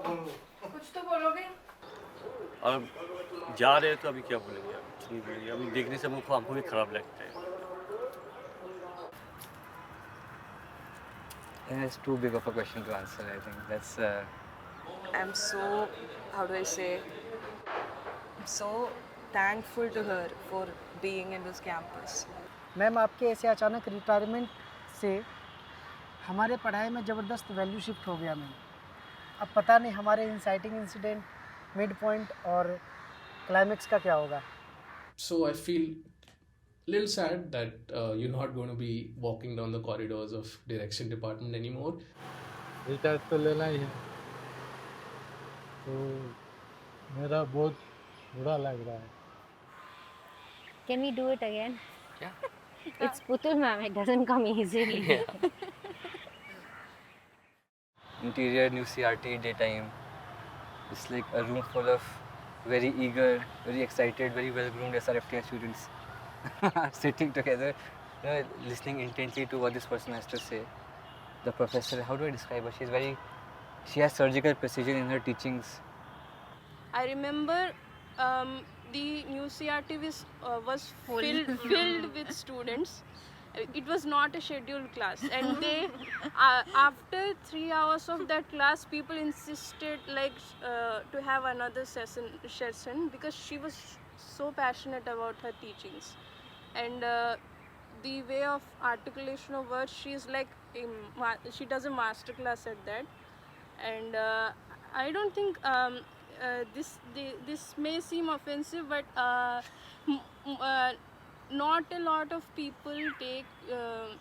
कुछ तो बोलोगे? और जा रहे हैं तो अभी क्या बोलेंगे, अभी कुछ नहीं बोलेंगे, अभी देखने से हमको भी खराब लगता है। It's too big of a question to answer. I think that's. I'm so, how do I say, I'm so thankful to her for being in this campus. Ma'am आपके ऐसे अचानक रिटायरमेंट से हमारे पढ़ाई में ज़बरदस्त वैल्यू शिफ्ट हो गया मैम। अब पता नहीं हमारे इंसाइटिंग इंसिडेंट, मिड पॉइंट और क्लाइमेक्स का क्या होगा। So I feel a little sad that you're not going to be walking down the corridors of direction department anymore. Retire तो लेना ही है, तो मेरा बहुत बुरा लग रहा है। Can we do it again? Yeah. It's Putul ma'am, it doesn't come easily. Interior, new CRT, daytime. It's like a room full of very eager, very excited, very well-groomed SRFTI students sitting together, listening intently to what this person has to say. The professor, how do I describe her? She has surgical precision in her teachings. I remember the new CRT was filled with students. It was not a scheduled class, and they after 3 hours of that class, people insisted to have another session because she was so passionate about her teachings, and the way of articulation of words, she's like she does a master class at that. And I don't think this may seem offensive, but not a lot of people take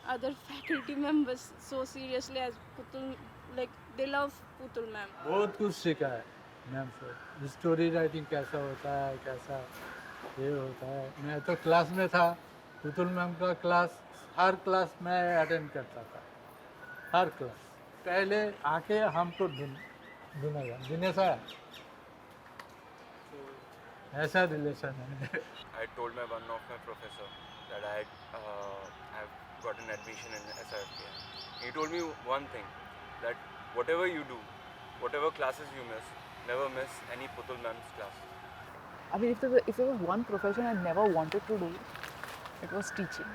other faculty members so seriously as Putul. Like, they love Putul ma'am. बहुत कुछ सीखा है ma'am से, story writing कैसा होता है, कैसा ये होता है। मैं तो क्लास में था, पुतुल मैम का क्लास हर क्लास में अटेंड करता था, हर क्लास। पहले आके हमको ढूंढेगा, दिनेश आया, ऐसा रिलेशन है। I told one of my professor that I have got an admission in SRFTI. He told me one thing, that whatever you do, whatever classes you miss, never miss any Putul ma'am's class. I mean, if there was one profession I never wanted to do, it was teaching.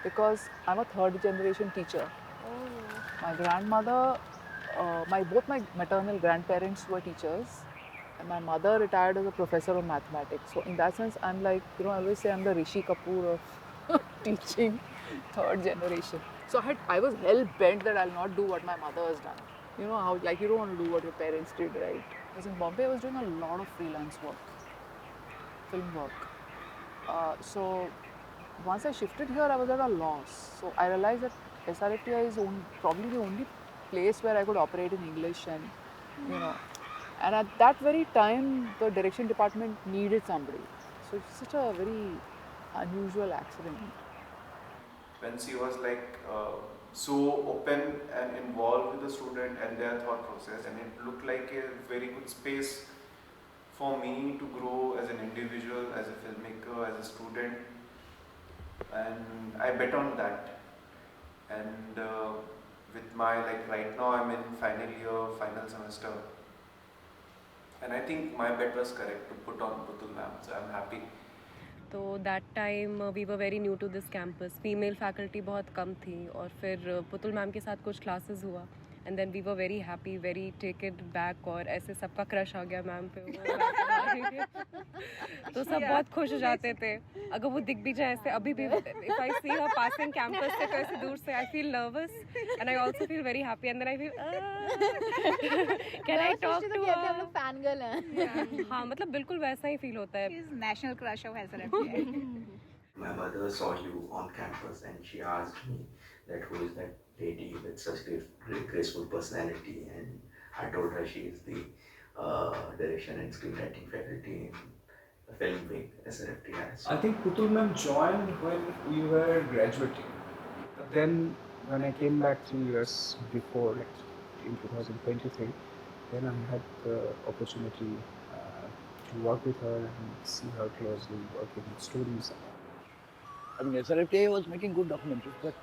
Because I'm a third generation teacher. My grandmother, both my maternal grandparents were teachers. And my mother retired as a professor of mathematics. So in that sense, I'm like, I always say I'm the Rishi Kapoor of teaching, third generation. So I was hell-bent that I'll not do what my mother has done. You know how, like, you don't want to do what your parents did, right? Because in Bombay, I was doing a lot of freelance work, film work. So once I shifted here, I was at a loss. So I realized that SRFTI is probably the only place where I could operate in English and, you know. And at that very time, the direction department needed somebody. So it's such a very unusual accident. When she was so open and involved with the student and their thought process, and it looked like a very good space for me to grow as an individual, as a filmmaker, as a student, and I bet on that. And with my right now I'm in final year, final semester. And I think my bet was correct to put on Putul ma'am, so I'm happy. तो that time we were very new to this campus. Female faculty बहुत कम थी और फिर Putul ma'am के साथ कुछ classes हुआ. And then we were very happy, very taken back और ऐसे सबका crush आ गया मैम पे. तो सब बहुत खुश हो जाते थे. अगर वो दिख भी जाए ऐसे अभी भी, if I see her passing campus से तो ऐसे दूर से I feel nervous and I also feel very happy and then I feel can I talk to her? हम लोग fan girl हैं. हाँ मतलब बिल्कुल वैसा ही feel होता है. She's national crush of SRFTI. My mother saw you on campus and she asked me that who is that lady with such great graceful personality, and I told her she is the direction and screenwriting faculty in the film wing SRFTI. I think Putul ma'am joined when we were graduating. Then when I came back 3 years before, in 2023, then I had the opportunity to work with her and see her closely working with students. I mean, SRFTI was making good documentaries, but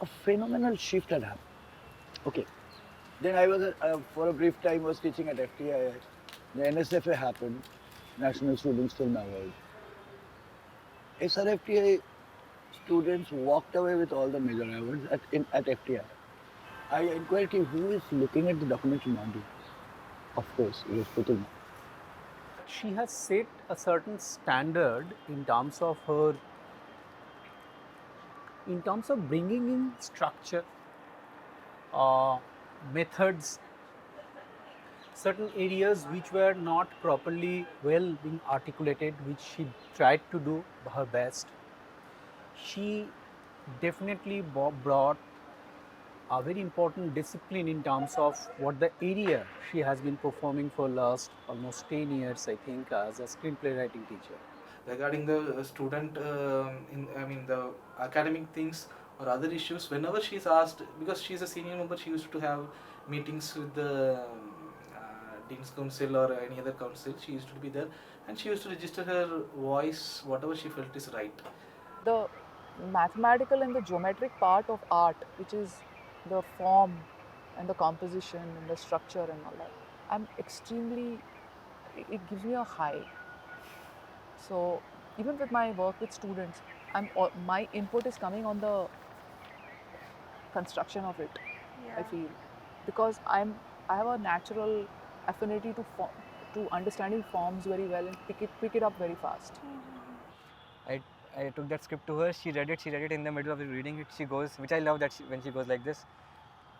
a phenomenal shift had happened. Okay, Then I was, for a brief time, was teaching at FTI. The NSFA happened, National Students Film Award. SRFTI students walked away with all the major awards at FTI. I inquired who is looking at the documentary module. Of course, it was Putul Ma'am. She has set a certain standard in terms of her, in terms of bringing in structure, methods, certain areas which were not properly well being articulated, which she tried to do her best. She definitely brought a very important discipline in terms of what the area she has been performing for last almost 10 years, I think, as a screenplay writing teacher. Regarding the student, the academic things or other issues, whenever she's asked, because she's a senior member, she used to have meetings with the Dean's Council or any other council. She used to be there and she used to register her voice, whatever she felt is right. The mathematical and the geometric part of art, which is the form and the composition and the structure and all that, I'm extremely, it gives me a high. So even with my work with students, my input is coming on the construction of it. I feel, because I have a natural affinity to understanding forms very well and pick it up very fast. I took that script to her, she read it in the middle of reading it, she goes, which I love that when she goes like this,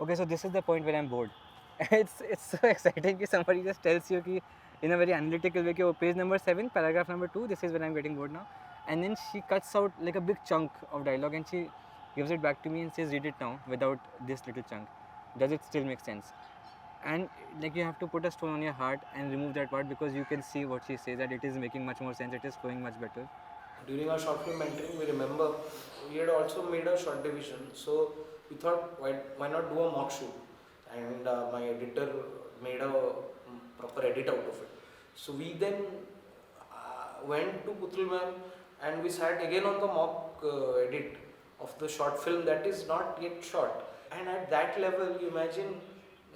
okay, so this is the point where I'm bored. It's so exciting that somebody just tells you ki, in a very analytical way, oh, page number 7, paragraph number 2, this is when I'm getting bored now. And then she cuts out like a big chunk of dialogue and she gives it back to me and says, read it now without this little chunk. Does it still make sense? And like you have to put a stone on your heart and remove that part, because you can see what she says, that it is making much more sense, it is flowing much better. During our short film mentoring, we remember we had also made a short division, so we thought why not do a mock shoot, and my editor made a proper edit out of it. So we then went to Putul Ma'am and we sat again on the mock edit of the short film that is not yet shot, and at that level you imagine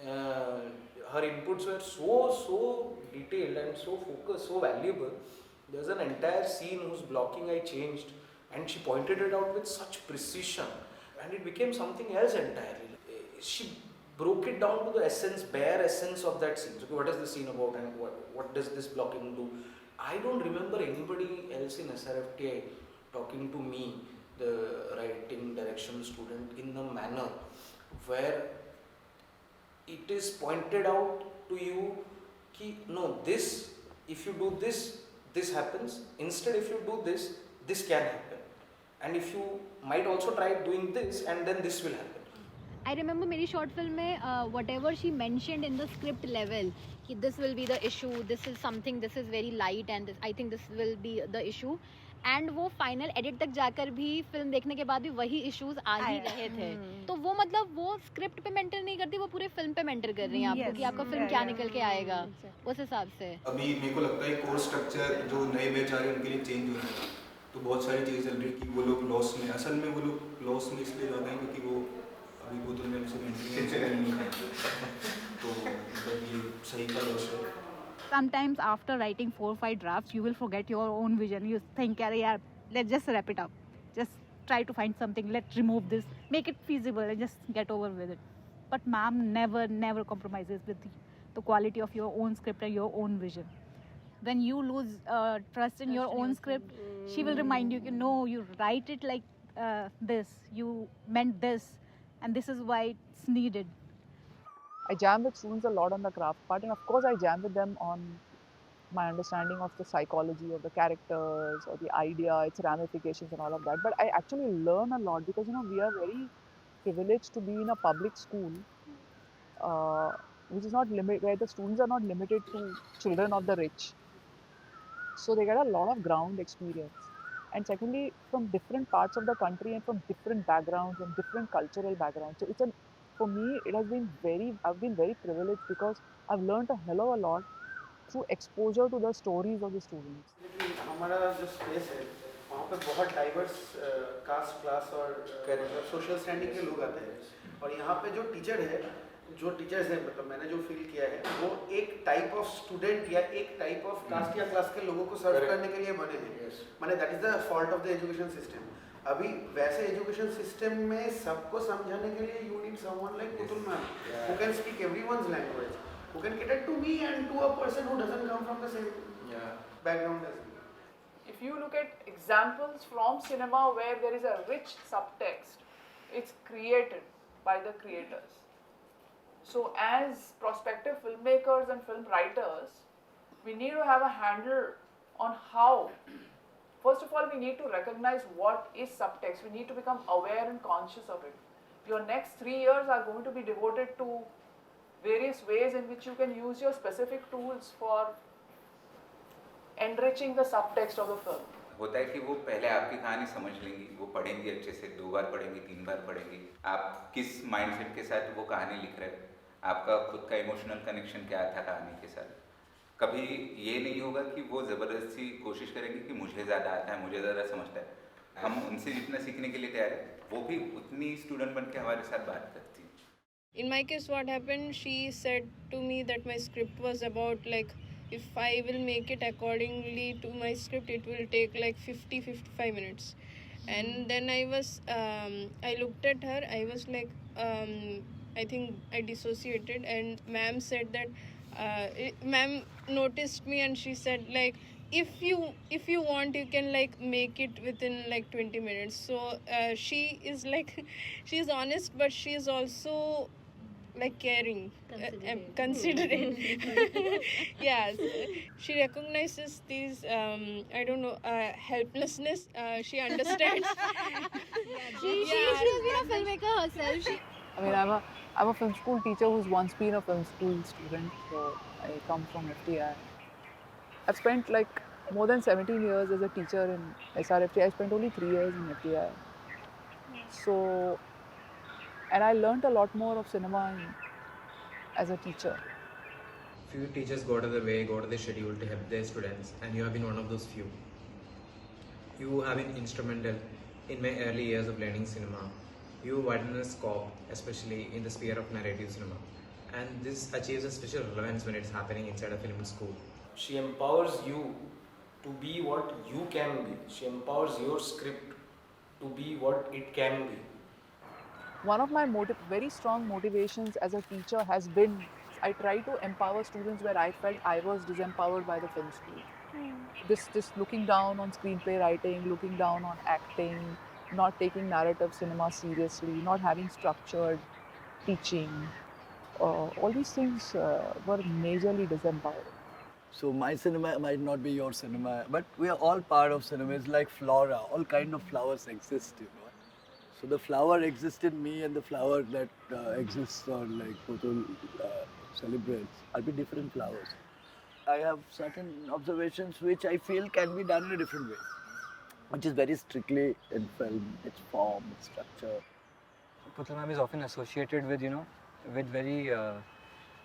her inputs were so detailed and so focused, so valuable. There's an entire scene whose blocking I changed and she pointed it out with such precision and it became something else entirely. She broke it down to the essence, bare essence of that scene. So what is the scene about and what does this blocking do? I don't remember anybody else in SRFTI talking to me, the writing direction student, in a manner where it is pointed out to you ki, no, this, if you do this, this happens. Instead, if you do this, this can happen. And if you might also try doing this, and then this will happen. I remember मेरी short film में whatever she mentioned in the script level, कि this will be the issue, this is something, this is very light, and I think this will be the issue. And वो final edit तक जाकर भी film देखने के बाद भी वही इश्यूज आ ही रहे थे. तो वो मतलब वो स्क्रिप्ट पे मेंटर नहीं करती, वो पूरे फिल्म पे मेंटर कर रही हैं आपको कि आपका फिल्म क्या निकल के आएगा उस हिसाब से. अभी मेरे को लगता है कोर्स स्ट्रक्चर जो नए बैच आ रहे हैं उनके लिए चेंज हो रहा है, तो बहुत सारी चीज़ें चल रही है कि वो लोग लॉस में, असल में वो लोग लॉस में इसलिए जाते हैं क्योंकि वो अभी पुतुल मैम से मेंटर नहीं है, तो ये सही का लॉस है. Sometimes after writing 4 or 5 drafts, you will forget your own vision. You think, yeah, let's just wrap it up. Just try to find something. Let's remove this. Make it feasible and just get over with it. But ma'am never compromises with the quality of your own script and your own vision. When you lose trust in your own script, she will remind you, no, you write it like this. You meant this. And this is why it's needed. I jam with students a lot on the craft part, and of course I jam with them on my understanding of the psychology of the characters or the idea, its ramifications and all of that. But I actually learn a lot because, we are very privileged to be in a public school, which is not where the students are not limited to children of the rich. So they get a lot of ground experience. And secondly, from different parts of the country and from different backgrounds and different cultural backgrounds. So for me, I've been very privileged because I've learned a hell of a lot through exposure to the stories of the students. हमारा जो space है वहाँ पे बहुत diverse caste class और social standing के लोग आते हैं और यहाँ पे जो टीचर है जो टीचर्स हैं, मतलब मैंने जो फील किया है, वो एक टाइप ऑफ स्टूडेंट या एक टाइप ऑफ कास्ट या क्लास के लोगों को सर्व करने के लिए बने हैं। माने that is the fault of the education system. अभी वैसे एजुकेशन सिस्टम में सबको समझाने के लिए you need someone like Putul ma'am who can speak everyone's language, who can cater to me and to a person who doesn't come from the same background as me. If you look at examples from cinema where there is a rich subtext, it's created by the creators. So as prospective filmmakers and film writers, we need to have a handle on how, first of all, we need to recognize what is subtext. We need to become aware and conscious of it. Your next 3 years are going to be devoted to various ways in which you can use your specific tools for enriching the subtext of the film. होता है कि वो पहले आपकी कहानी समझ लेंगी, वो पढ़ेंगी अच्छे से, 2 बार पढ़ेंगी, 3 बार पढ़ेंगी, आप किस माइंडसेट के साथ वो कहानी लिख रहे हैं, आपका खुद का इमोशनल कनेक्शन क्या था कहानी के साथ। कभी ये नहीं होगा कि वो ज़बरदस्ती कोशिश करेंगे कि मुझे ज़्यादा आता है, मुझे ज़्यादा समझता है। हम उनसे जितना सीखने के लिए तैयार है, वो भी उतनी स्टूडेंट बन के हमारे साथ बात करती है। In my case, what happened, she said to me that my script was about like, if I will make it accordingly to my script, it will take like 50-55 minutes. And then I looked at her, I was like, I think I dissociated, and ma'am said that, ma'am noticed me and she said like, if you want, you can like make it within like 20 minutes. So she is like, she is honest, but she is also like caring, considerate. Yes, she recognizes these I don't know, helplessness. She understands. She's been a filmmaker herself. I mean, I'm a film school teacher who's once been a film school student, so I come from FTI. I've spent like more than 17 years as a teacher in SRFT. I spent only 3 years in FTI. So, and I learnt a lot more of cinema as a teacher. Few teachers go out of their way, go out of their schedule to help their students, and you have been one of those few. You have been instrumental in my early years of learning cinema. You widen the scope, especially in the sphere of narrative cinema. And this achieves a special relevance when it's happening inside a film school. She empowers you to be what you can be. She empowers your script to be what it can be. One of my very strong motivations as a teacher has been, I try to empower students where I felt I was disempowered by the film school. This looking down on screenplay writing, looking down on acting, not taking narrative cinema seriously, not having structured teaching. All these things were majorly disempowering. So my cinema might not be your cinema, but we are all part of cinema. It's like flora, all kind of flowers exist, you know. So the flower exists in me, and the flower that exists or like Putul celebrates are be different flowers. I have certain observations which I feel can be done in a different way, which is very strictly in film, its form, its structure. Putul ma'am is often associated with, with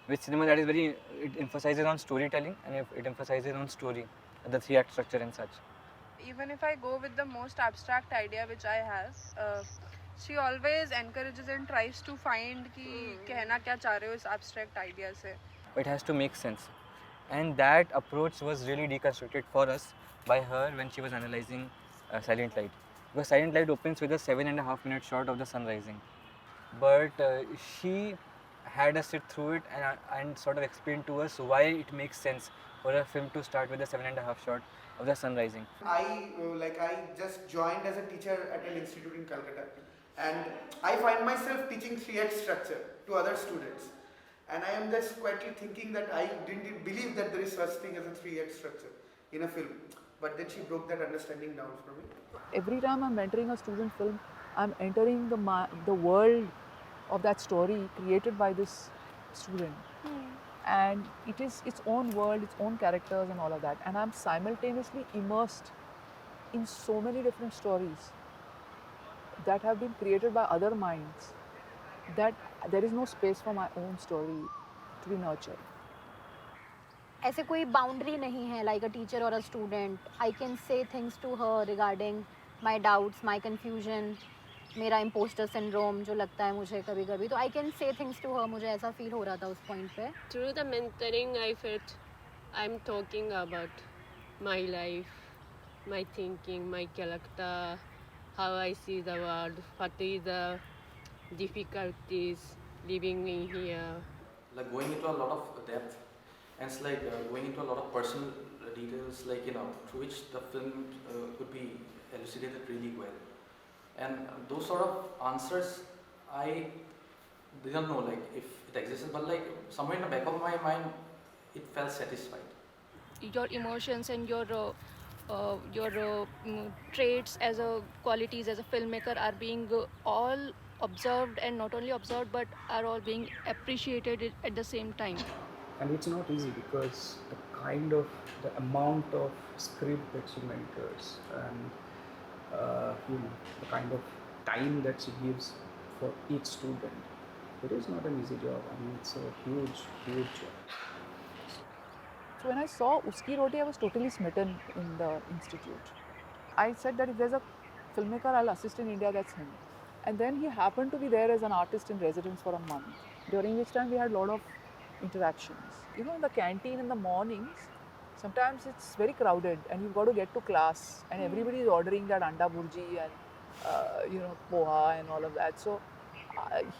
with cinema that is very, it emphasizes on storytelling, and it emphasizes on story, the 3-act structure and such. Even if I go with the most abstract idea which I have, she always encourages and tries to find कि कहना क्या चाह रहे हो इस abstract idea से. It has to make sense, and that approach was really deconstructed for us by her when she was analyzing Silent Light. Because Silent Light opens with a 7.5-minute shot of the sun rising, but she had us sit through it and sort of explain to us why it makes sense for a film to start with a 7.5 shot of the sun rising. I just joined as a teacher at an institute in Calcutta, and I find myself teaching 3-act structure to other students, and I am just quietly thinking that I didn't believe that there is such thing as a 3-act structure in a film, but then she broke that understanding down for me. Every time I'm entering a student film, I'm entering the world of that story created by this student. And it is its own world, its own characters and all of that. And I'm simultaneously immersed in so many different stories that have been created by other minds, that there is no space for my own story to be nurtured. ऐसे कोई boundary नहीं है, like a teacher or a student. I can say things to her regarding my doubts, my confusion, मेरा impostor syndrome जो लगता है मुझे कभी कभी, तो I can say things to her, मुझे ऐसा फील हो रहा था उस पॉइंट पे. Through the mentoring, I felt I'm talking about my life, my thinking, my character, how I see the world, what is the difficulties living in here. Like going into a lot of depth, and it's like going into a lot of personal details, like through which the film could be elucidated really well. And those sort of answers, I didn't know like if it existed, but like somewhere in the back of my mind, it felt satisfied. Your emotions and your traits as a qualities as a filmmaker are being all observed, and not only observed but are all being appreciated at the same time. And it's not easy because the amount of script that she mentors and the kind of time that she gives for each student, it is not an easy job. I mean, it's a huge job. So when I saw Uski Roti, I was totally smitten in the institute. I said that if there's a filmmaker I'll assist in India, that's him. And then he happened to be there as an artist in residence for a month, during which time we had a lot of interactions. In the canteen in the mornings, sometimes it's very crowded and you've got to get to class and everybody is ordering that anda burji and poha and all of that. So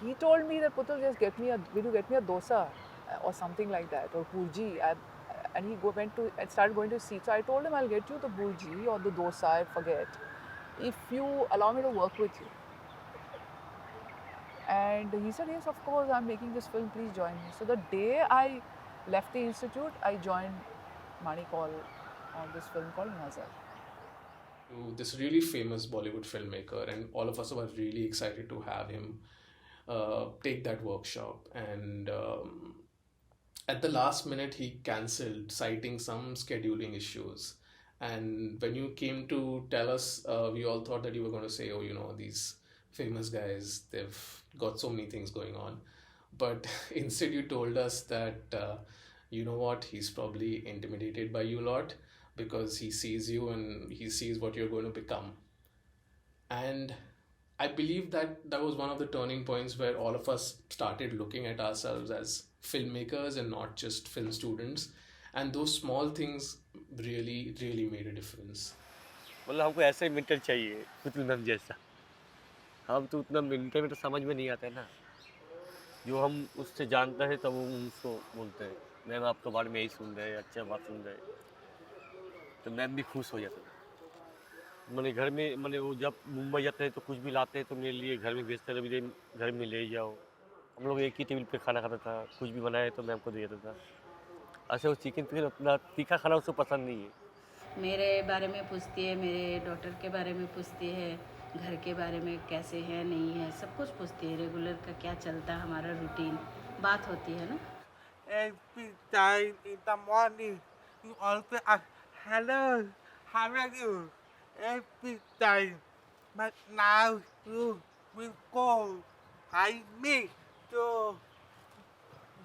he told me that Putul, just will you get me a dosa or something like that, or burji, and he started going to see. So I told him, I'll get you the burji or the dosa, I forget, if you allow me to work with you. And he said, yes, of course, I'm making this film, please join me. So the day I left the institute, I joined Manikal on this film called Nazar. This really famous Bollywood filmmaker, and all of us were really excited to have him take that workshop. And at the last minute, he cancelled, citing some scheduling issues. And when you came to tell us, we all thought that you were going to say, oh, these famous guys, they've got so many things going on. But instead, you told us that, you know what, he's probably intimidated by you a lot because he sees you and he sees what you're going to become. And I believe that was one of the turning points where all of us started looking at ourselves as filmmakers and not just film students. And those small things really, really made a difference. मतलब हमको ऐसा ही mentor चाहिए, Putul ma'am जैसा. हम तो उतना mentor में तो समझ में नहीं आता है ना. जो हम उससे जानते हैं तब वो उसको बोलते हैं, मैम आपके बारे में यही सुन रहे हैं, अच्छा बात सुन रहे हैं. तो मैम भी खुश हो जाते हैं. मैंने घर में वो जब मुंबई जाते हैं तो कुछ भी लाते हैं तो मेरे लिए घर में भेजते रहे, घर में ले जाओ. हम लोग एक ही टेबल पे खाना खाता था, कुछ भी बनाए तो मैम को दे देता था. अच्छा वो चिकन फिर अपना तीखा खाना उसको पसंद नहीं है. मेरे बारे में पूछती है, मेरे डॉटर के बारे में पूछती है, घर के बारे में कैसे है नहीं है, सब कुछ पूछती है. रेगुलर का क्या चलता है, हमारा रूटीन बात होती है ना. Every time in the morning, you always ask, hello, how are you? Every time. But now you will go. I mean, so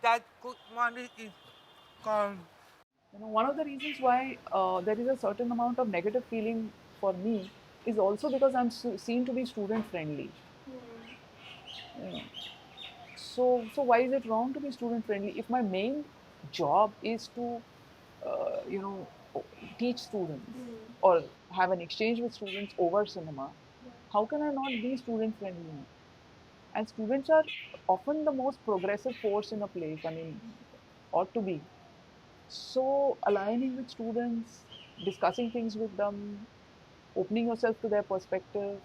that good morning is gone. One of the reasons why there is a certain amount of negative feeling for me is also because I'm seen to be student friendly. So why is it wrong to be student friendly? If my main job is to teach students or have an exchange with students over cinema, how can I not be student friendly? And students are often the most progressive force in a place, I mean, ought to be. So aligning with students, discussing things with them, opening yourself to their perspective,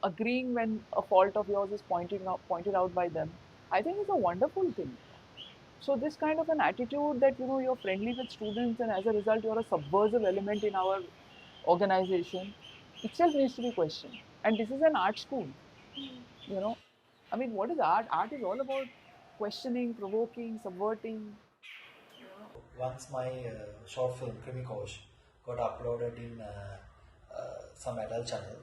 agreeing when a fault of yours is pointed out by them, I think is a wonderful thing. So this kind of an attitude that you're friendly with students and as a result you're a subversive element in our organization itself needs to be questioned. And this is an art school. I mean, what is art? Art is all about questioning, provoking, subverting. Once my short film Krimi Kosh got uploaded in some adult channel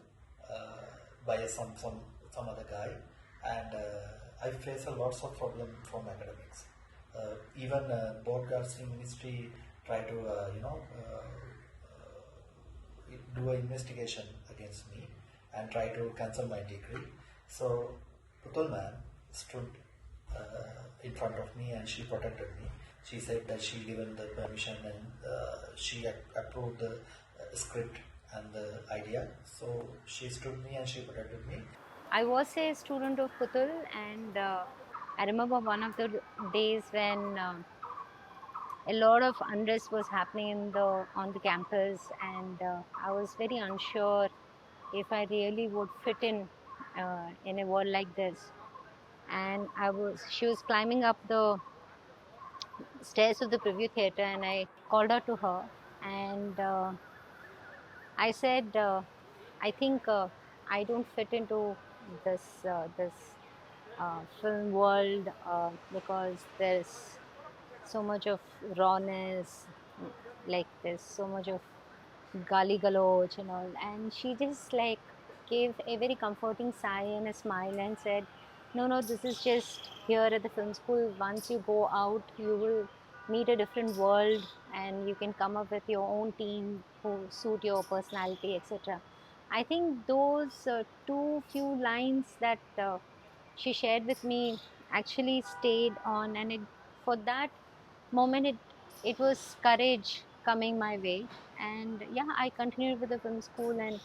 by some other guy, and I face a lots of problem from academics. Even broadcasting ministry try to do an investigation against me, and try to cancel my degree. So Putul ma'am stood in front of me and she protected me. She said that she given the permission and she approved the script and the idea. So she stood me and she protected me. I was a student of Putul, and I remember one of the days when a lot of unrest was happening on the campus, and I was very unsure if I really would fit in a world like this. And she was climbing up the stairs of the preview theater, and I called out to her, and I said, I think I don't fit into this film world because there's so much of rawness, like there's so much of gali galoch and all. And she just like gave a very comforting sigh and a smile and said, no, this is just here at the film school. Once you go out, you will meet a different world and you can come up with your own team who suit your personality, etc. I think those few lines that she shared with me actually stayed on, and for that moment it was courage coming my way. And yeah, I continued with the film school and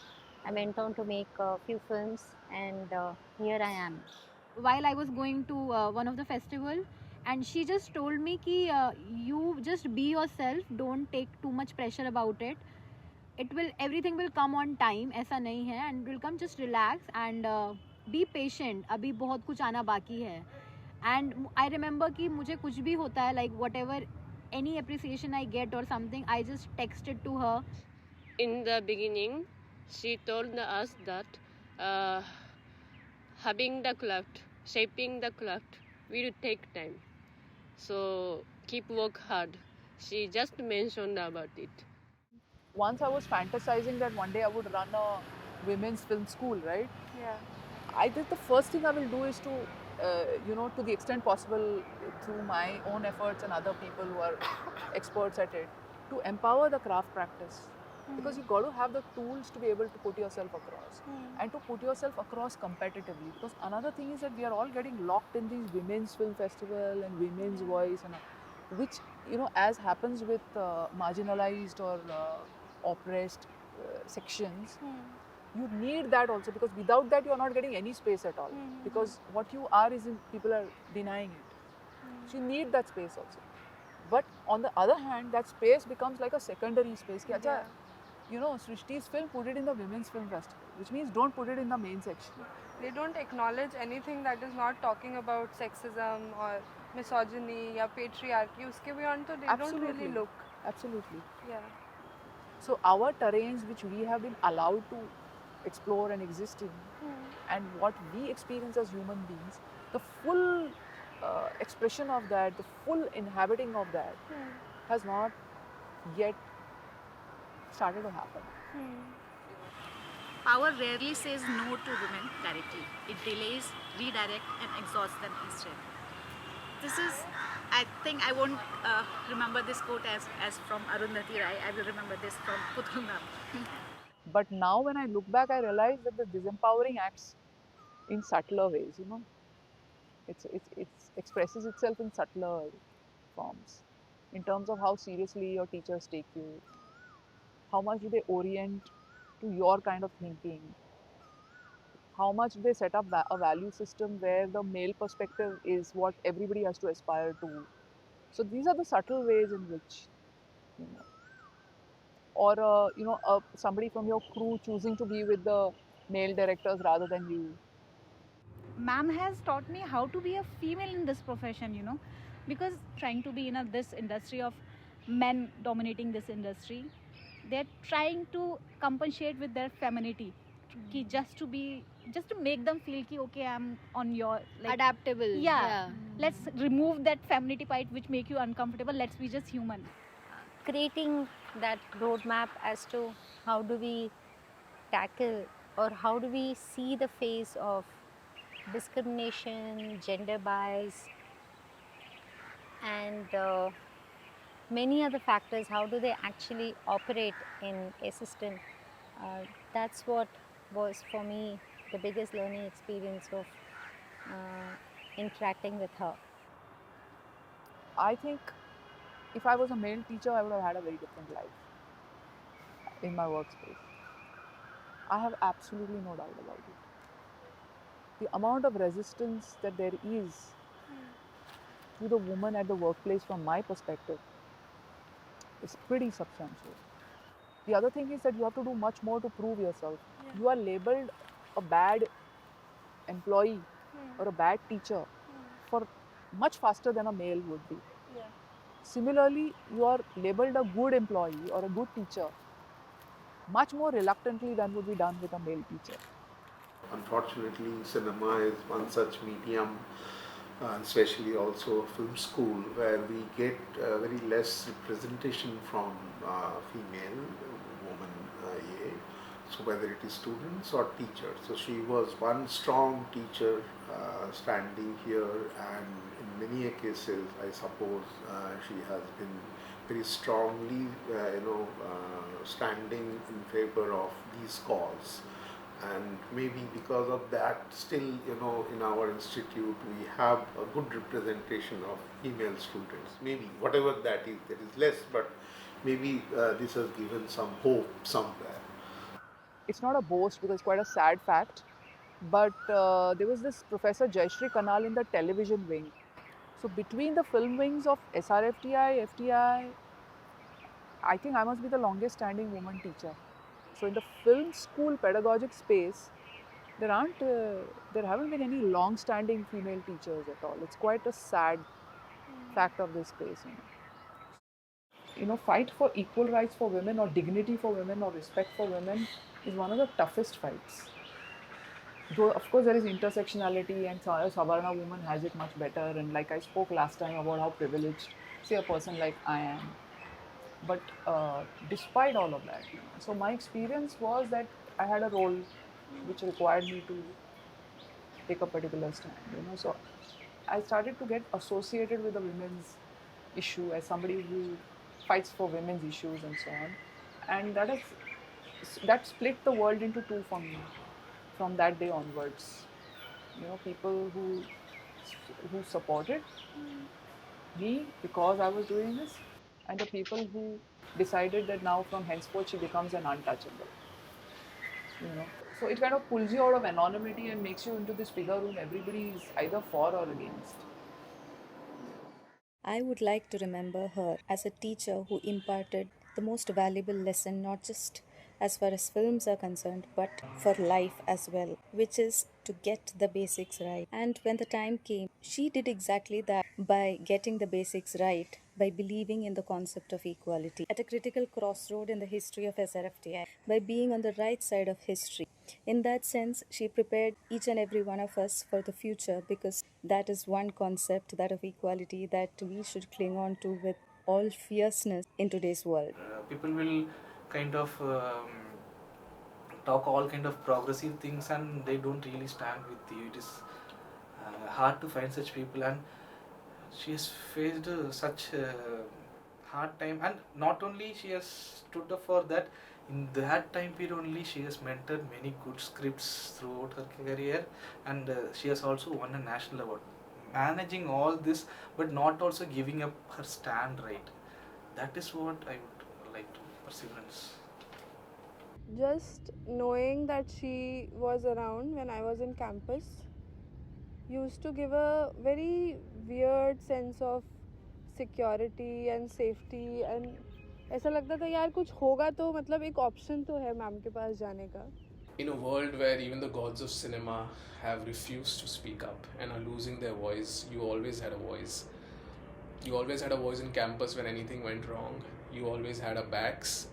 I went on to make a few films, and here I am. While I was going to one of the festival, and she just told me ki you just be yourself, don't take too much pressure about it. Everything will come on time, ऐसा नहीं है, and will come, just relax and be patient. अभी बहुत कुछ आना बाकी है. And I remember कि मुझे कुछ भी होता है, like whatever any appreciation I get or something, I just text it to her. In the beginning, she told us that having the craft, shaping the craft will take time. So keep work hard. She just mentioned about it. Once I was fantasizing that one day I would run a women's film school, right? Yeah. I think the first thing I will do is to, to the extent possible, through my own efforts and other people who are experts at it, to empower the craft practice. Because you've got to have the tools to be able to put yourself across and to put yourself across competitively. Because another thing is that we are all getting locked in these women's film festival and women's voice, and which, as happens with marginalized or oppressed sections, you need that also, because without that you are not getting any space at all. Because what you are is people are denying it. So you need that space also. But on the other hand, that space becomes like a secondary space. Srishti's film, put it in the Women's Film Festival, which means don't put it in the main section. They don't acknowledge anything that is not talking about sexism or misogyny or patriarchy. Uske beyond, they don't really look. Absolutely. Yeah. So our terrains, which we have been allowed to explore and exist in, and what we experience as human beings, the full expression of that, the full inhabiting of that, has not yet started to happen. Power rarely says no to women directly. It delays, redirects, and exhausts them instead. This is, I think, I won't remember this quote as from Arundhati Rai. I will remember this from Putul ma'am. But now when I look back, I realize that the disempowering acts in subtler ways, It expresses itself in subtler forms, in terms of how seriously your teachers take you, how much do they orient to your kind of thinking, how much do they set up a value system where the male perspective is what everybody has to aspire to. So these are the subtle ways in which, or somebody from your crew choosing to be with the male directors rather than you. Ma'am has taught me how to be a female in this profession, because trying to be in this industry of men dominating this industry, they're trying to compensate with their femininity, just to make them feel ki, okay, I'm on your adaptable. Yeah. Let's remove that femininity part which make you uncomfortable. Let's be just human. Creating that roadmap as to how do we tackle or how do we see the face of discrimination, gender bias, and many other factors, how do they actually operate in a system? That's what was for me the biggest learning experience of interacting with her. I think if I was a male teacher, I would have had a very different life in my workspace. I have absolutely no doubt about it. The amount of resistance that there is to the woman at the workplace from my perspective is pretty substantial. The other thing is that you have to do much more to prove yourself. You are labeled a bad employee or a bad teacher for much faster than a male would be. Similarly, you are labeled a good employee or a good teacher much more reluctantly than would be done with a male teacher. Unfortunately, cinema is one such medium, especially also film school, where we get very less representation from female women. So whether it is students or teachers. So she was one strong teacher standing here, and in many cases, I suppose she has been very strongly, standing in favor of these cause. And maybe because of that, still, in our institute, we have a good representation of female students. Maybe whatever that is less, but maybe this has given some hope somewhere. It's not a boast because it's quite a sad fact, but there was this Professor Jayashree Kanal in the television wing. So between the film wings of SRFTI, FTI, I think I must be the longest standing woman teacher. So in the film school pedagogic space, there haven't been any long-standing female teachers at all. It's quite a sad fact of this space. Fight for equal rights for women or dignity for women or respect for women is one of the toughest fights. Though of course there is intersectionality, and a Savarna woman has it much better, and like I spoke last time about how privileged, say, a person like I am. But despite all of that, so my experience was that I had a role which required me to take a particular stand. So I started to get associated with the women's issue as somebody who fights for women's issues and so on, and that split the world into two for me from that day onwards. People who supported me because I was doing this, and the people who decided that now from henceforth she becomes an untouchable. So it kind of pulls you out of anonymity and makes you into this figure whom everybody is either for or against. I would like to remember her as a teacher who imparted the most valuable lesson, not just as far as films are concerned, but for life as well, which is to get the basics right. And when the time came, she did exactly that by getting the basics right, by believing in the concept of equality at a critical crossroad in the history of SRFTI, by being on the right side of history. In that sense, she prepared each and every one of us for the future, because that is one concept, that of equality, that we should cling on to with all fierceness in today's world. People will kind of talk all kind of progressive things, and they don't really stand with you. It is hard to find such people, and she has faced such hard time, and not only she has stood up for that. In that time period only, she has mentored many good scripts throughout her career, and she has also won a national award. Managing all this, but not also giving up her stand right. That is what I would like to perseverance. Just knowing that she was around when I was in campus used to give a very weird sense of security and safety, and ऐसा लगता था यार कुछ होगा तो मतलब एक option तो है मैम के पास जाने का. In a world where even the gods of cinema have refused to speak up and are losing their voice, you always had a voice. You always had a voice in campus when anything went wrong. You always had our backs.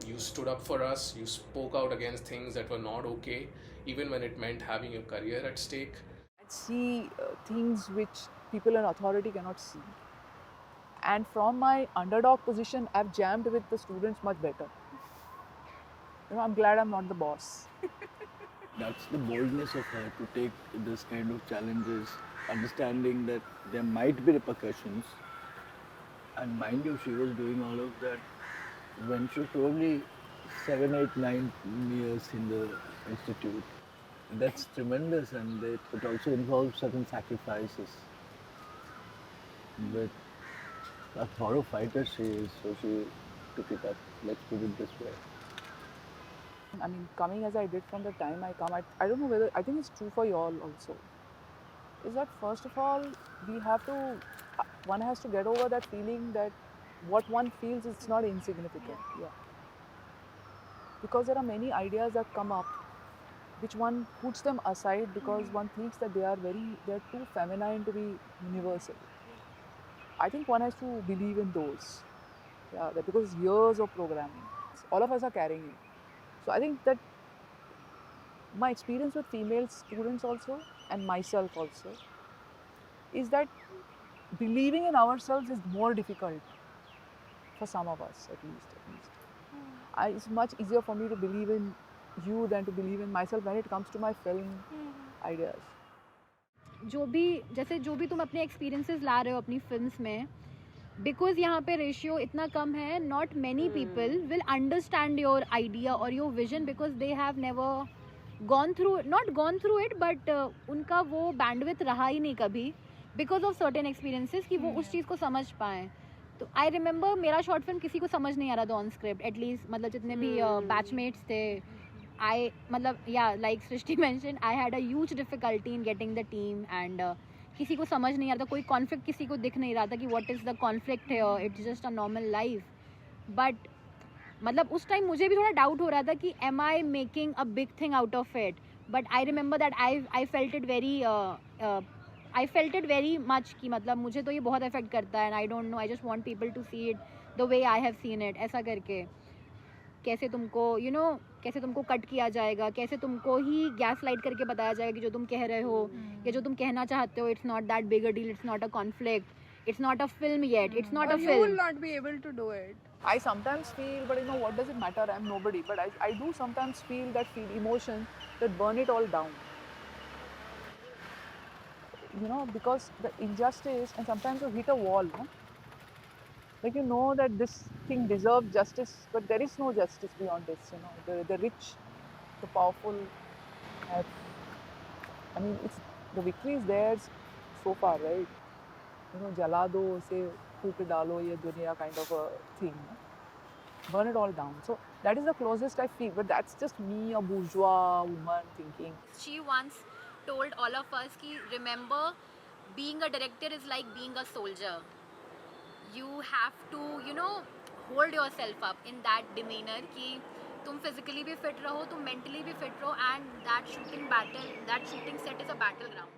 You stood up for us. You spoke out against things that were not okay, even when it meant having your career at stake. I see things which people in authority cannot see. And from my underdog position, I've jammed with the students much better. I'm glad I'm not the boss. That's the boldness of her to take this kind of challenges, understanding that there might be repercussions. And mind you, she was doing all of that when she was probably 7, 8, 9 years in the institute. That's tremendous, and it also involves certain sacrifices. But a thorough fighter she is, so she took it up. Let's put it this way. I mean, coming as I did from the time I come, I don't know whether, I think it's true for you all also, is that first of all, we have to, one has to get over that feeling that what one feels is not insignificant. Yeah. Because there are many ideas that come up which one puts them aside because one thinks that they're too feminine to be universal. I think one has to believe in those. Yeah, because years of programming, all of us are carrying it. So I think that my experience with female students also and myself also is that believing in ourselves is more difficult for some of us at least. It's much easier for me to believe in you than to believe in myself when it comes to my film ideas. जो भी तुम अपने experiences ला रहे हो अपनी films में, because यहाँ पे रेशियो इतना कम है, not many people will understand your idea और your vision because they have never gone through it, but उनका वो बैंडविड्थ रहा ही नहीं कभी बिकॉज ऑफ सर्टेन एक्सपीरियंसेस कि वो उस चीज़ को समझ पाएँ. तो आई रिमेंबर मेरा शॉर्ट फिल्म किसी को समझ नहीं आ रहा था ऑन स्क्रिप्ट, एटलीस्ट मतलब जितने भी बैचमेट्स थे. like Srishti mentioned, I had a huge difficulty in getting the team and किसी को समझ नहीं आ रहा था, कोई कॉन्फ्लिक्ट किसी को दिख नहीं रहा था कि what is the conflict here, it's just a normal life. But मतलब उस टाइम मुझे भी थोड़ा डाउट हो रहा था कि am I making a big thing out of it, but I remember that I felt it very much कि मतलब मुझे तो ये बहुत अफेक्ट करता है and I don't know, I just want people to see it the way I have seen it. ऐसा करके कैसे तुमको कैसे तुमको कट किया जाएगा, कैसे तुमको ही गैस लाइट करके बताया जाएगा कि जो तुम कह रहे हो या जो तुम कहना चाहते हो, it's not that big a deal, it's not a conflict, it's not a film yet, it's not a film. You will not be able to do it. I sometimes feel, but what does it matter, I'm nobody, but I do sometimes feel emotion that burn it all down, because the injustice, and sometimes you hit a wall, no? Like that this thing deserves justice, but there is no justice beyond this. The rich, the powerful have. I mean, the victory is theirs so far, right? Jala do, say, फूक डालो ये दुनिया kind of a thing. Burn it all down. So that is the closest I feel, but that's just me, a bourgeois woman thinking. She once told all of us कि remember, being a director is like being a soldier. You have to, hold yourself up in that demeanor कि तुम physically भी fit रहो, तुम mentally भी fit रहो, and that shooting set is a battleground.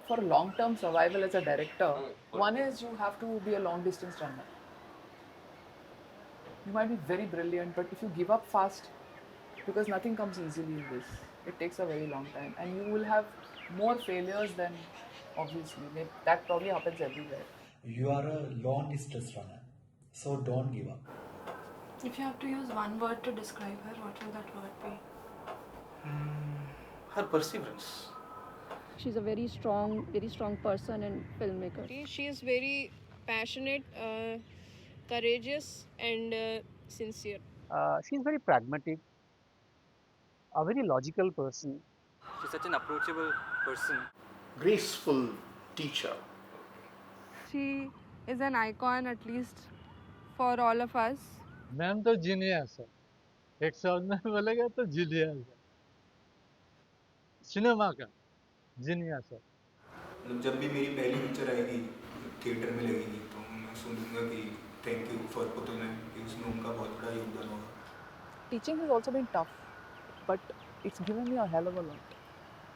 For long-term survival as a director, one is you have to be a long-distance runner. You might be very brilliant, but if you give up fast, because nothing comes easily in this, it takes a very long time, and you will have more failures than, obviously, that probably happens everywhere. You are a long distance runner, so don't give up. If you have to use one word to describe her, what will that word be? Her perseverance. She's a very strong person and filmmaker. She is very passionate, courageous and sincere. She's very pragmatic, a very logical person. She's such an approachable person. Graceful teacher. She is an icon, at least for all of us. Ma'am तो genius है, एक शब्द में बोलेगा तो genius है, cinema का genius है. मतलब जब भी मेरी पहली पिक्चर आएगी थिएटर में लगेगी तो मैं सुनूंगा कि thank you for Putul ma'am, कि उसमें उनका बहुत बड़ा योगदान होगा. Teaching has also been tough, but it's given me a hell of a lot.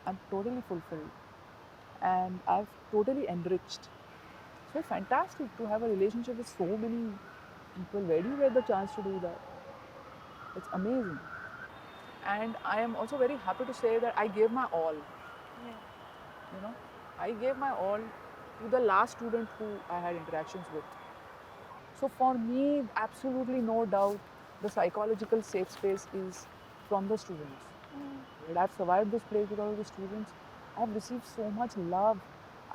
I'm totally fulfilled and I've totally enriched. It's fantastic to have a relationship with so many people. Where do you get the chance to do that? It's amazing. And I am also very happy to say that I gave my all. Yeah. I gave my all to the last student who I had interactions with. So for me, absolutely no doubt, the psychological safe space is from the students. I've survived this place because of the students. I've received so much love.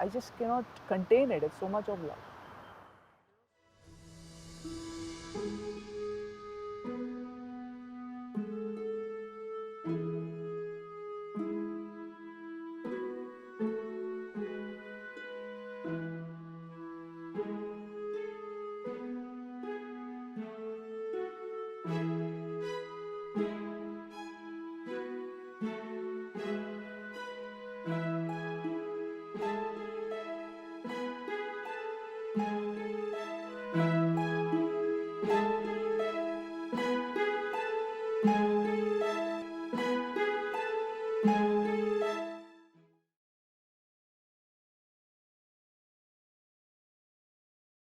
I just cannot contain it. It's so much of love. you.